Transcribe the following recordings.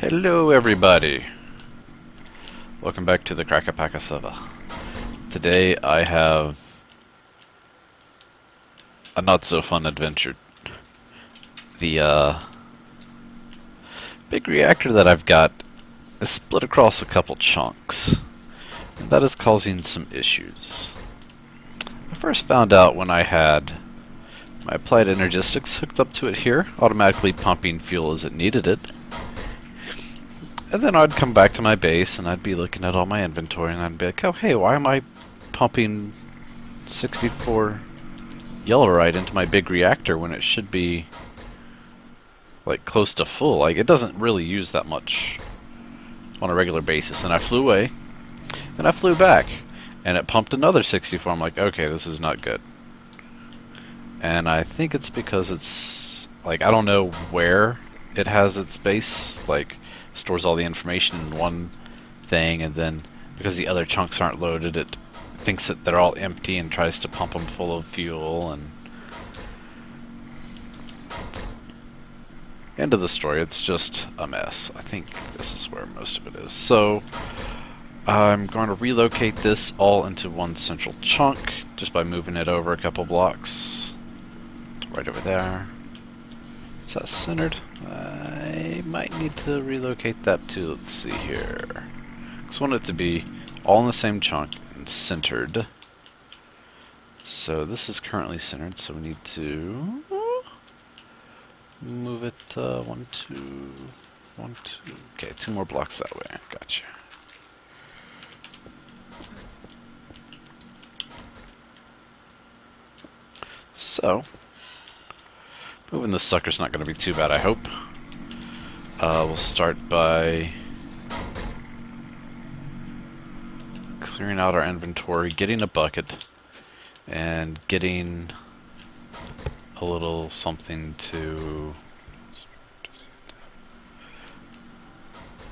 Hello everybody! Welcome back to the Crackpack server. Today I have a not so fun adventure. The big reactor that I've got is split across a couple chunks, and that is causing some issues. I first found out when I had my applied energistics hooked up to it here, automatically pumping fuel as it needed it. And then I'd come back to my base and I'd be looking at all my inventory and I'd be like, oh hey, why am I pumping 64 yellowite into my big reactor when it should be like close to full? Like, it doesn't really use that much on a regular basis. And I flew away and I flew back and it pumped another 64. I'm like, okay, this is not good. And I think it's because it's like, I don't know where it has its base, like stores all the information in one thing, and then because the other chunks aren't loaded, it thinks that they're all empty and tries to pump them full of fuel. And end of the story, it's just a mess. I think this is where most of it is. So I'm going to relocate this all into one central chunk just by moving it over a couple blocks. Right over there. Is that centered? I might need to relocate that too. Let's see here. I just want it to be all in the same chunk and centered. So this is currently centered, so we need to move it 1, 2, 1, 2. Okay, 2 more blocks that way. Gotcha. So moving this sucker's not going to be too bad, I hope. We'll start by clearing out our inventory, getting a bucket, and getting a little something to...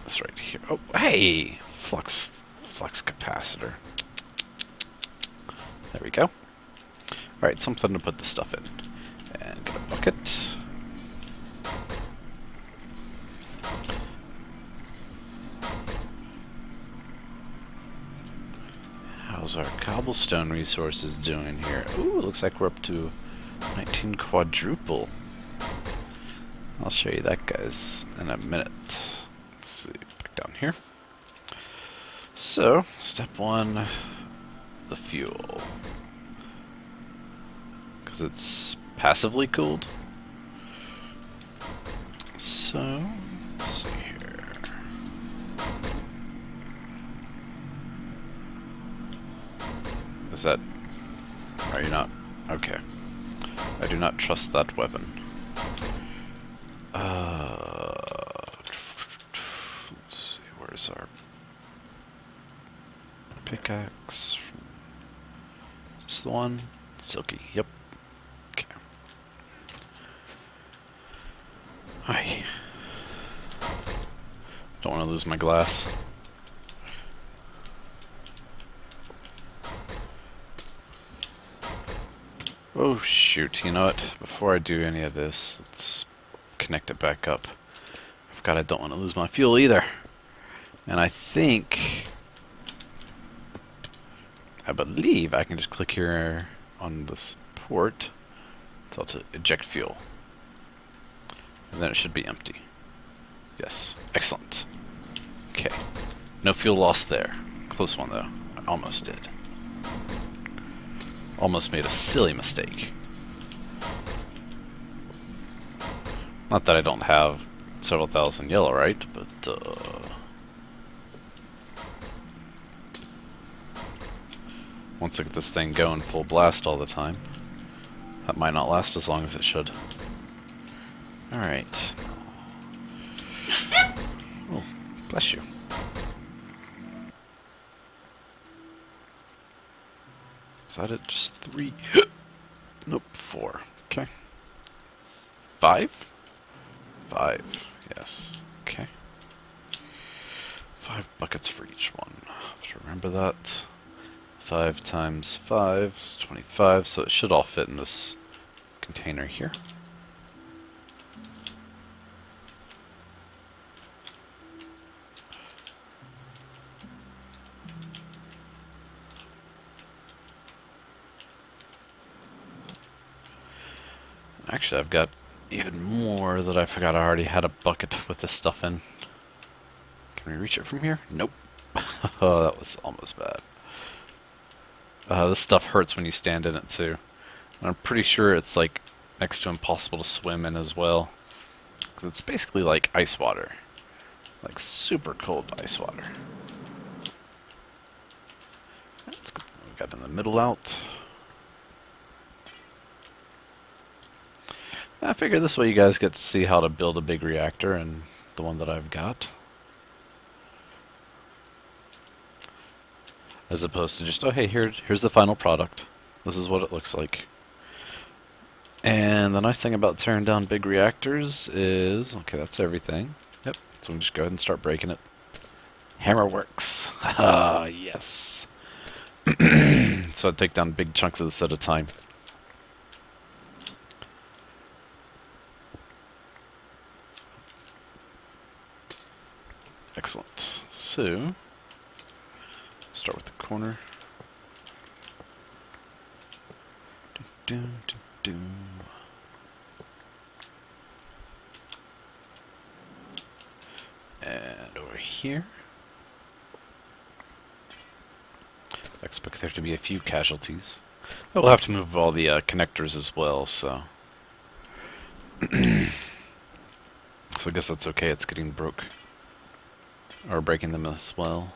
That's right here. Oh, hey! Flux capacitor. There we go. Alright, something to put the stuff in. And get a bucket. How's our cobblestone resources doing here? Ooh, looks like we're up to 19 quadruple. I'll show you that, guys, in a minute. Let's see, back down here. So, step 1, the fuel. Because it's passively cooled. So, let's see here. Is that... Are you not? Okay. I do not trust that weapon. Let's see, where's our pickaxe? Is this the one? Silky, yep. Okay. Hi. Don't want to lose my glass. Oh shoot, you know what? Before I do any of this, let's connect it back up. I forgot I don't want to lose my fuel either. And I believe I can just click here on this port, tell it to eject fuel. And then it should be empty. Yes, excellent. Okay, no fuel lost there. Close one though, I almost did. Almost made a silly mistake. Not that I don't have several thousand yellowite, but once I get this thing going full blast all the time, that might not last as long as it should. Alright. Oh, bless you. Is that it? Just 3? Nope, 4. Okay. 5? 5, yes. Okay. 5 buckets for each one. I have to remember that. 5 times 5 is 25, so it should all fit in this container here. Actually, I've got even more that I forgot I already had a bucket with this stuff in. Can we reach it from here? Nope. Oh, that was almost bad. This stuff hurts when you stand in it too. And I'm pretty sure it's like next to impossible to swim in as well. Because it's basically like ice water. Like super cold ice water. Let's go. We got in the middle out. I figure this way you guys get to see how to build a big reactor, and the one that I've got. As opposed to just, oh hey, here's the final product. This is what it looks like. And the nice thing about tearing down big reactors is, okay, that's everything. Yep, so we can just go ahead and start breaking it. Hammer works. Haha, yes. So I take down big chunks of this at a time. Excellent. So, start with the corner. And over here. I expect there to be a few casualties. I will have to move all the connectors as well, so. So I guess that's okay, it's getting broke. Or breaking them as well.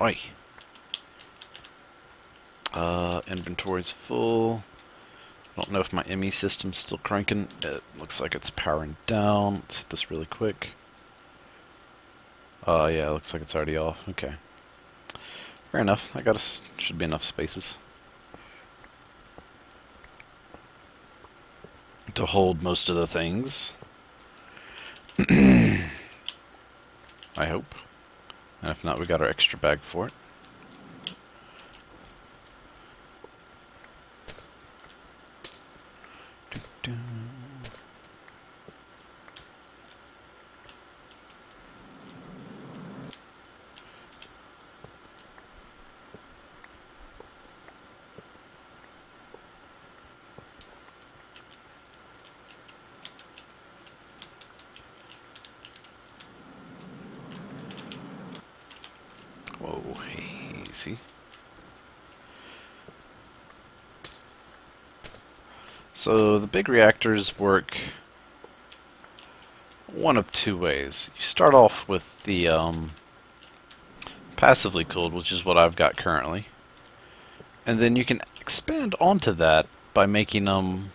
Oi! Inventory's full. I don't know if my ME system's still cranking. It looks like it's powering down. Let's hit this really quick. Yeah, it looks like it's already off. Okay. Fair enough. I got should be enough spaces to hold most of the things. I hope. And if not, we got our extra bag for it. Whoa, easy. So the big reactors work one of two ways. You start off with the passively cooled, which is what I've got currently. And then you can expand onto that by making them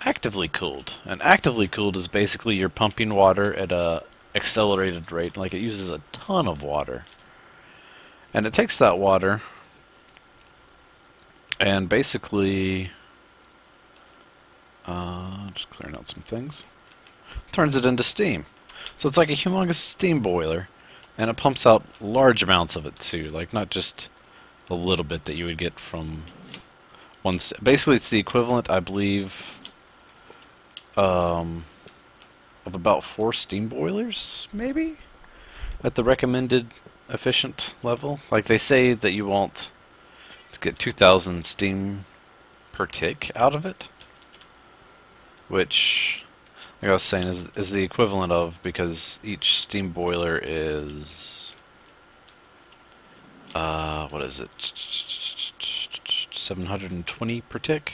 actively cooled. And actively cooled is basically you're pumping water at a accelerated rate, like it uses a ton of water. And it takes that water and basically just clearing out some things, turns it into steam. So it's like a humongous steam boiler, and it pumps out large amounts of it too, like not just a little bit that you would get from one basically it's the equivalent, I believe, of about 4 steam boilers, maybe, at the recommended efficient level. Like they say that you want to get 2,000 steam per tick out of it, which, like I was saying, is the equivalent of, because each steam boiler is, what is it, 720 per tick?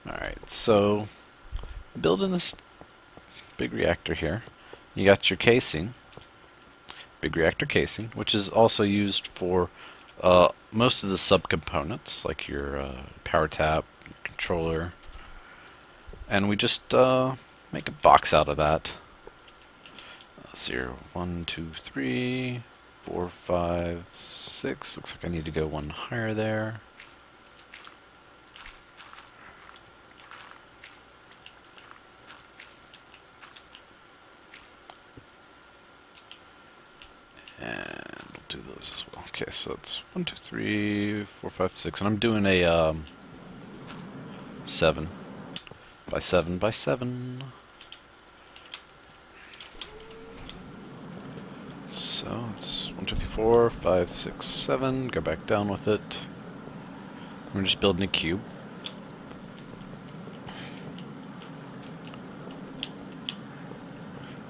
Alright, so building this big reactor here, you got your casing, big reactor casing, which is also used for most of the subcomponents, like your power tap, your controller, and we just make a box out of that. Let's see here, 1, 2, 3, 4, 5, 6. Looks like I need to go one higher there. And we'll do those as well. Okay, so that's 1, 2, 3, 4, 5, 6, and I'm doing a 7 by 7 by 7. So it's 1, 2, 3, 4, 5, 6, 7. Go back down with it. I'm just building a cube.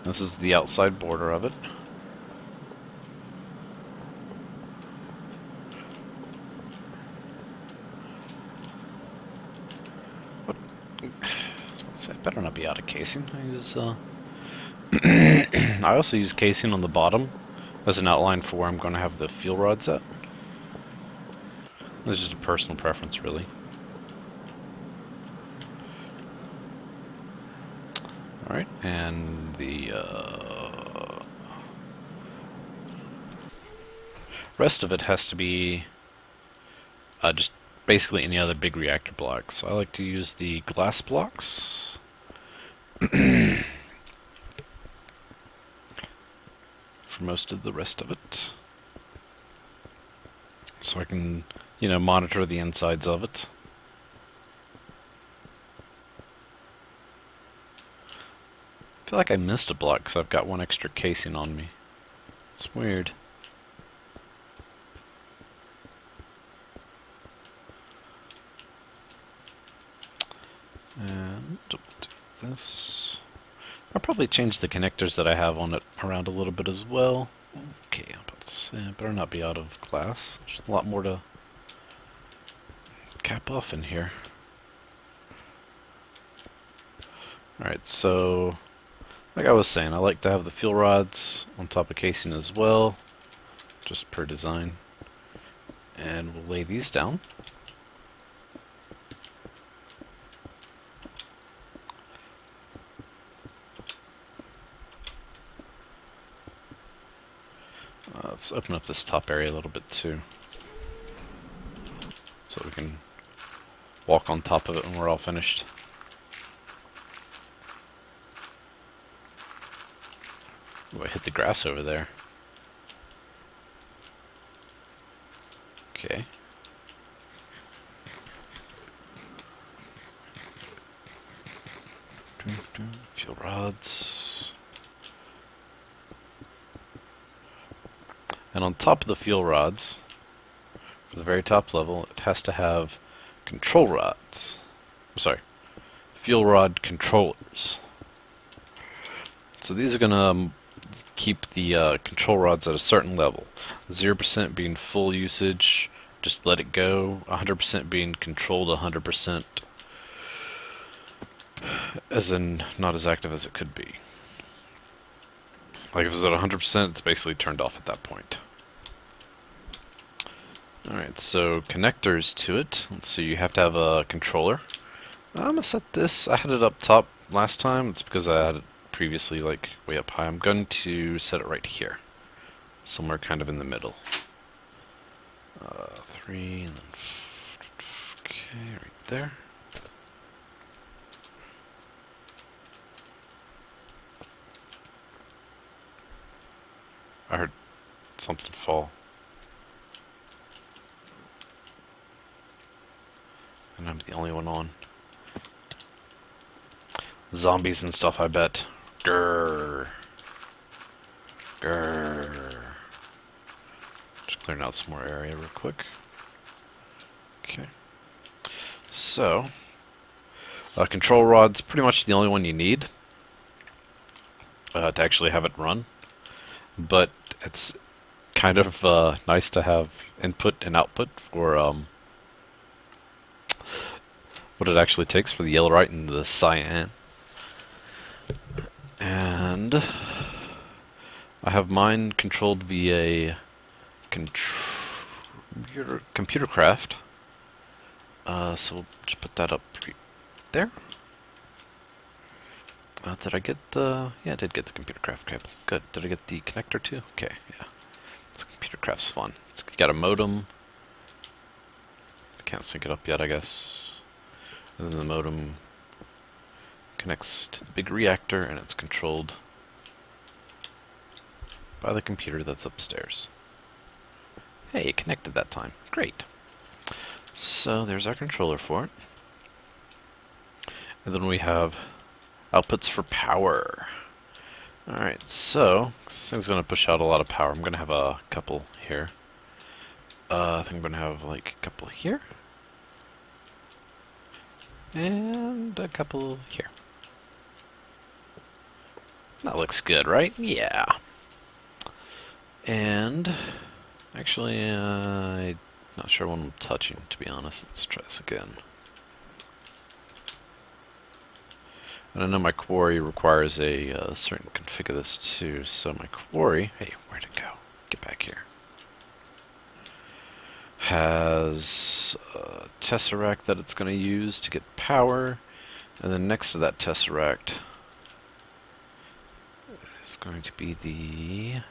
This is the outside border of it. What? I was about to say, better not be out of casing. I use, I also use casing on the bottom as an outline for where I'm going to have the fuel rods at. It's just a personal preference, really. Alright, and the rest of it has to be just basically any other big reactor blocks. So I like to use the glass blocks. For most of the rest of it. So I can, you know, monitor the insides of it. I feel like I missed a block because I've got one extra casing on me. It's weird. And do this. I'll probably change the connectors that I have on it around a little bit as well. Okay, I'm about to say, I better not be out of glass. There's a lot more to cap off in here. Alright, so like I was saying, I like to have the fuel rods on top of casing as well, just per design. And we'll lay these down. Let's open up this top area a little bit too, so we can walk on top of it when we're all finished. Ooh, I hit the grass over there. Okay. Fuel rods. And on top of the fuel rods, for the very top level, it has to have control rods. I'm sorry, fuel rod controllers. So these are going to keep the control rods at a certain level. 0% being full usage, just let it go. 100% being controlled 100%, as in not as active as it could be. Like if it's at 100%, it's basically turned off at that point. Alright, so connectors to it. So you have to have a controller. I'm going to set this, I had it up top last time. It's because I had it previously like way up high. I'm going to set it right here. Somewhere kind of in the middle. 3, and then okay, right there. I heard something fall. And I'm the only one on. Zombies and stuff, I bet. Grrr. Grrr. Just clearing out some more area real quick. Okay. So, control rod's pretty much the only one you need to actually have it run. But it's kind of nice to have input and output for what it actually takes for the yellow and the cyan. And I have mine controlled via computer craft. So we'll just put that up right there. Did I get the... Yeah, I did get the computer craft cable. Good. Did I get the connector too? Okay, yeah. This computer craft's fun. It's got a modem. I can't sync it up yet, I guess. And then the modem connects to the big reactor, and it's controlled by the computer that's upstairs. Hey, it connected that time. Great. So there's our controller for it. And then we have outputs for power. Alright, so this thing's going to push out a lot of power. I'm going to have a couple here. I think I'm going to have like a couple here. And a couple here. That looks good, right? Yeah. And actually, I'm not sure what I'm touching, to be honest. Let's try this again. And I know my quarry requires a certain config of this too, so my quarry... Hey, where'd it go? Get back here. Has a tesseract that it's going to use to get power, and then next to that tesseract is going to be the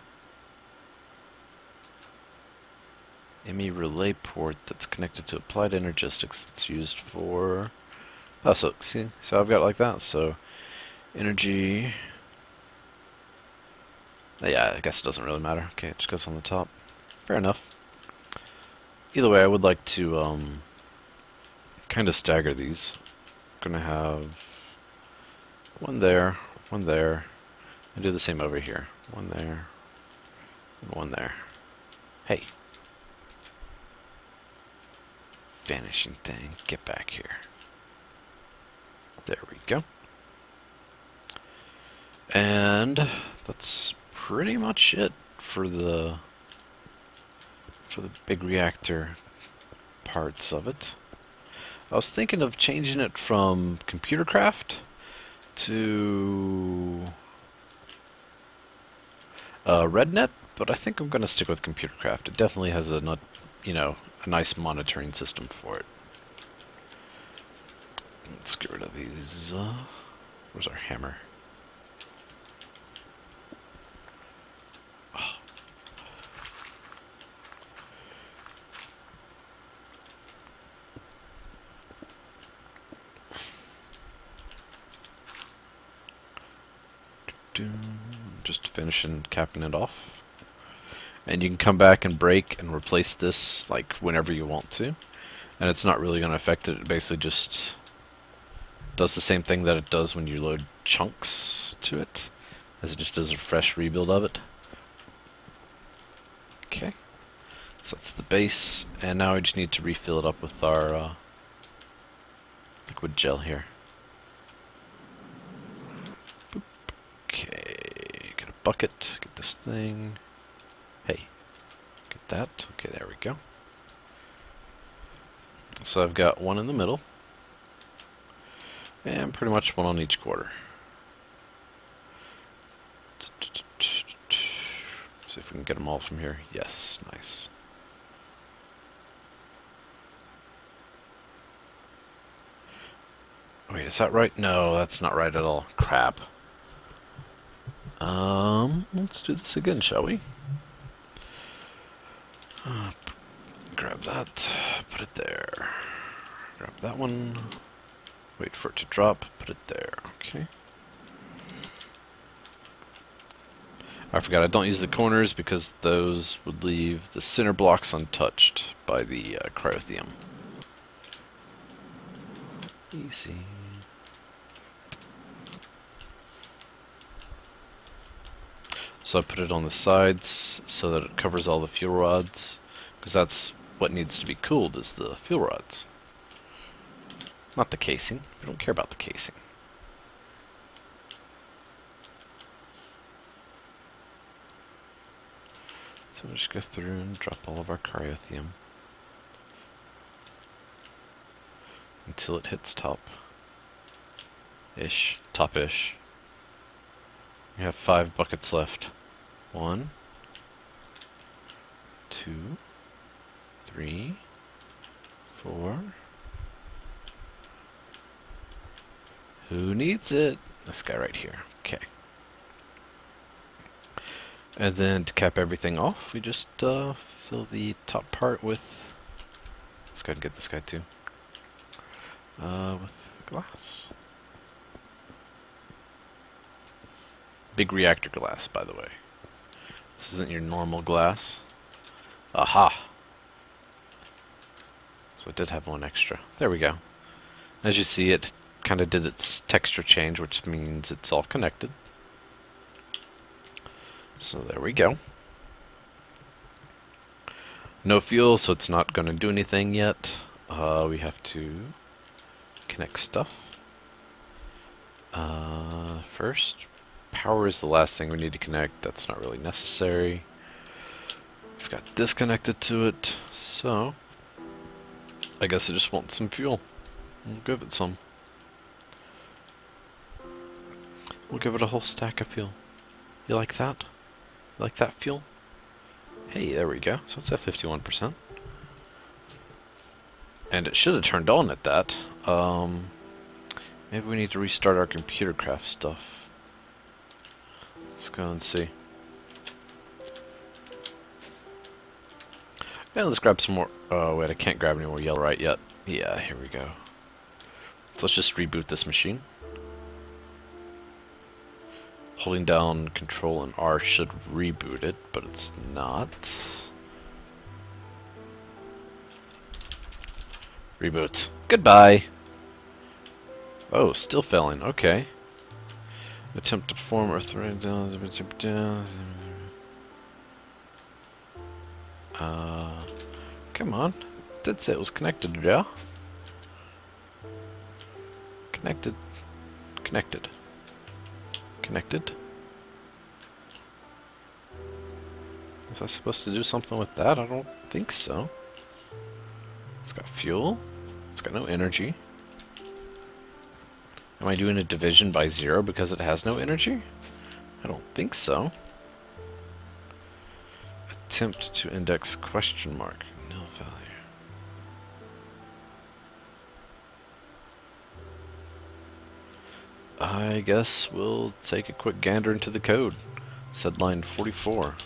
ME relay port that's connected to applied energistics that's used for... Oh, so see, so I've got it like that. So energy. Yeah, I guess it doesn't really matter. Okay, it just goes on the top. Fair enough. Either way, I would like to kind of stagger these. I'm gonna have one there, and do the same over here. One there, and one there. Hey, vanishing thing, get back here. There we go. And that's pretty much it for the big reactor parts of it. I was thinking of changing it from computer craft to RedNet, but I think I'm going to stick with computer craft. It definitely has a nice monitoring system for it. Let's get rid of these. Where's our hammer? Oh. Just finishing capping it off. And you can come back and break and replace this like whenever you want to. And it's not really going to affect it. It basically just does the same thing that it does when you load chunks to it, as it just does a fresh rebuild of it. Okay, so that's the base, and now we just need to refill it up with our liquid gel here. Boop. Okay, get a bucket, get this thing. Hey, get that. Okay, there we go. So I've got one in the middle. And pretty much one on each quarter. See if we can get them all from here. Yes, nice. Wait, is that right? No, that's not right at all. Crap. Let's do this again, shall we? Grab that, put it there. Grab that one. Wait for it to drop, put it there, okay. I forgot, I don't use the corners because those would leave the center blocks untouched by the cryothium. Easy. So I put it on the sides so that it covers all the fuel rods, because that's what needs to be cooled, is the fuel rods. Not the casing. We don't care about the casing. So we'll just go through and drop all of our cryothium until it hits top-ish. Top-ish. We have 5 buckets left. 1, 2, 3, 4. Who needs it? This guy right here. Okay. And then to cap everything off, we just fill the top part with... Let's go ahead and get this guy too. With glass. Big reactor glass, by the way. This isn't your normal glass. Aha! So it did have one extra. There we go. As you see, it kind of did its texture change, which means it's all connected. So there we go. No fuel, so it's not going to do anything yet. We have to connect stuff. First, power is the last thing we need to connect. That's not really necessary. We've got this connected to it, so I guess I just want some fuel. We'll give it some. We'll give it a whole stack of fuel. You like that? You like that fuel? Hey, there we go. So it's at 51%. And it should have turned on at that. Maybe we need to restart our computer craft stuff. Let's go and see. Yeah, let's grab some more. Oh, wait, I can't grab any more yellow right yet. Yeah, here we go. So let's just reboot this machine. Holding down Control and R should reboot it, but it's not. Reboot. Goodbye! Oh, still failing. Okay. Attempt to form or thread down. Come on. Did say it was connected, yeah? Connected. Connected. Connected. Was I supposed to do something with that? I don't think so. It's got fuel. It's got no energy. Am I doing a division by 0 because it has no energy? I don't think so. Attempt to index question mark. Nil value. I guess we'll take a quick gander into the code. Said line 44.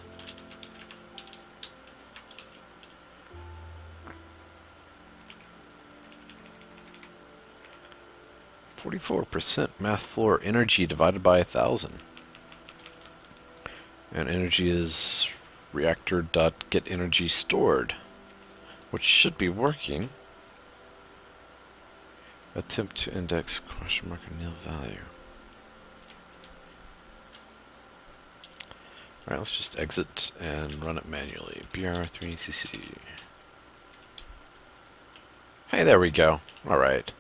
%, math floor energy divided by 1,000. And energy is reactor.get energy stored, which should be working. Attempt to index question mark or nil value. Alright, let's just exit and run it manually. BR3CC. Hey, there we go. Alright.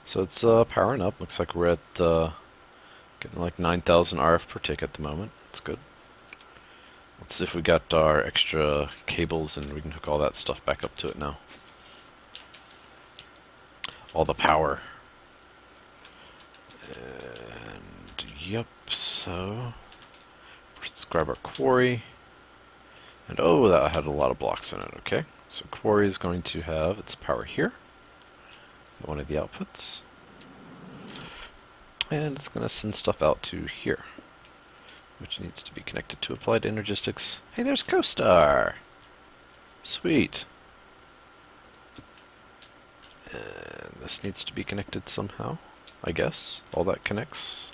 So it's powering up. Looks like we're at getting like 9,000 RF per tick at the moment. That's good. Let's see if we got our extra cables and we can hook all that stuff back up to it now. All the power. And yep, so first let's grab our quarry. And oh, that had a lot of blocks in it. Okay, so quarry is going to have its power here. One of the outputs. And it's going to send stuff out to here, which needs to be connected to applied energistics. Hey, there's CoStar! Sweet! And this needs to be connected somehow, I guess. All that connects.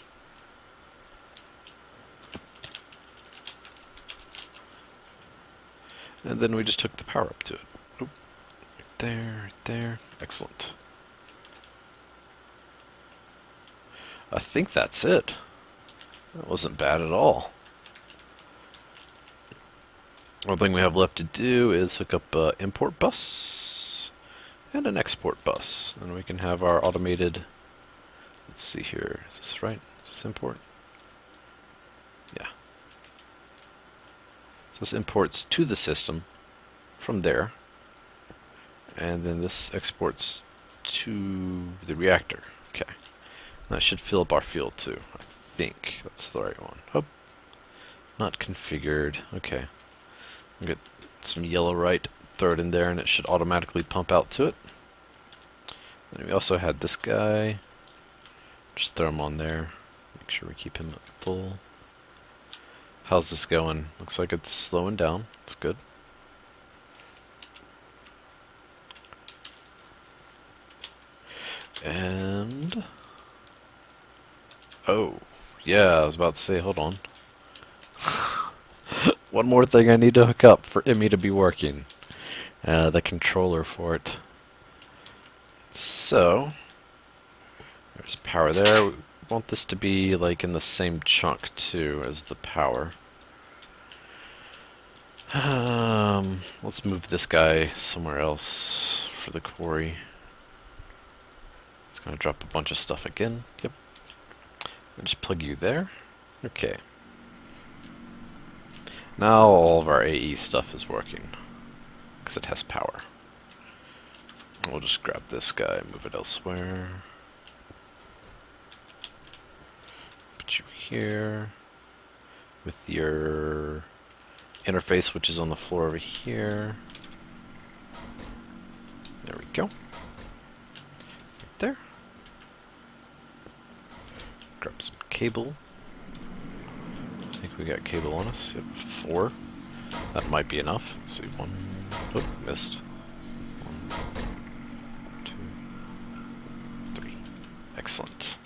And then we just took the power up to it. Oop. Right there, right there. Excellent. I think that's it. That wasn't bad at all. One thing we have left to do is hook up an import bus and an export bus. And we can have our automated... Let's see here. Is this right? Is this import? Yeah. So this imports to the system from there. And then this exports to the reactor. Okay. That should fill up our field too. I think that's the right one. Oh, not configured. Okay. I'll get some yellow right, throw it in there, and it should automatically pump out to it. And we also had this guy. Just throw him on there. Make sure we keep him full. How's this going? Looks like it's slowing down. It's good. And... oh, yeah, I was about to say, hold on. One more thing I need to hook up for Emmy to be working. The controller for it. So, there's power there. We want this to be like in the same chunk too as the power. Let's move this guy somewhere else for the quarry. It's going to drop a bunch of stuff again. Yep. I'll just plug you there. Okay. Now all of our AE stuff is working, because it has power. We'll just grab this guy, move it elsewhere. Put you here, with your interface, which is on the floor over here. There we go. Right there. Grab some cable. I think we got cable on us. Yep, 4. That might be enough. Let's see. 1. Oh, missed. 1, 2, 3. Excellent.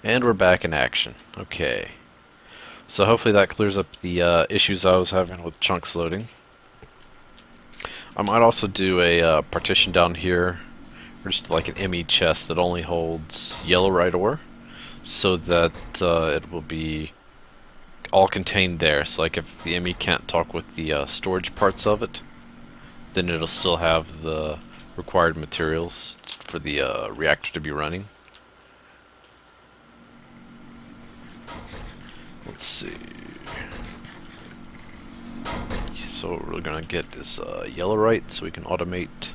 And we're back in action. Okay. So hopefully that clears up the issues I was having with chunks loading. I might also do a partition down here, or just like an ME chest that only holds yellowite ore, so that it will be all contained there. So like if the ME can't talk with the storage parts of it, then it'll still have the required materials for the reactor to be running. Let's see. So what we're gonna get is yellowite, so we can automate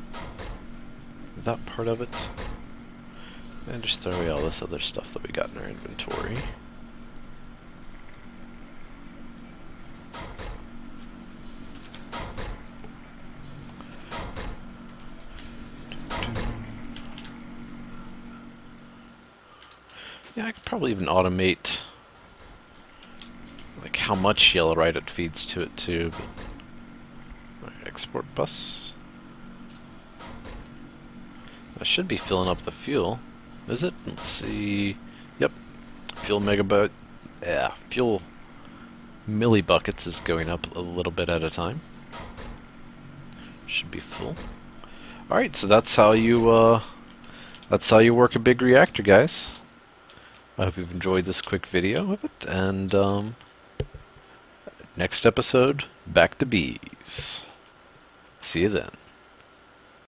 that part of it, and just throw away all this other stuff that we got in our inventory. Yeah, I could probably even automate like how much yellowite it feeds to it too. But export bus. I should be filling up the fuel. Is it? Let's see. Yep. Fuel megabyte. Yeah. Fuel millibuckets is going up a little bit at a time. Should be full. All right. So that's how you work a big reactor, guys. I hope you've enjoyed this quick video of it, and next episode, back to bees. See you then.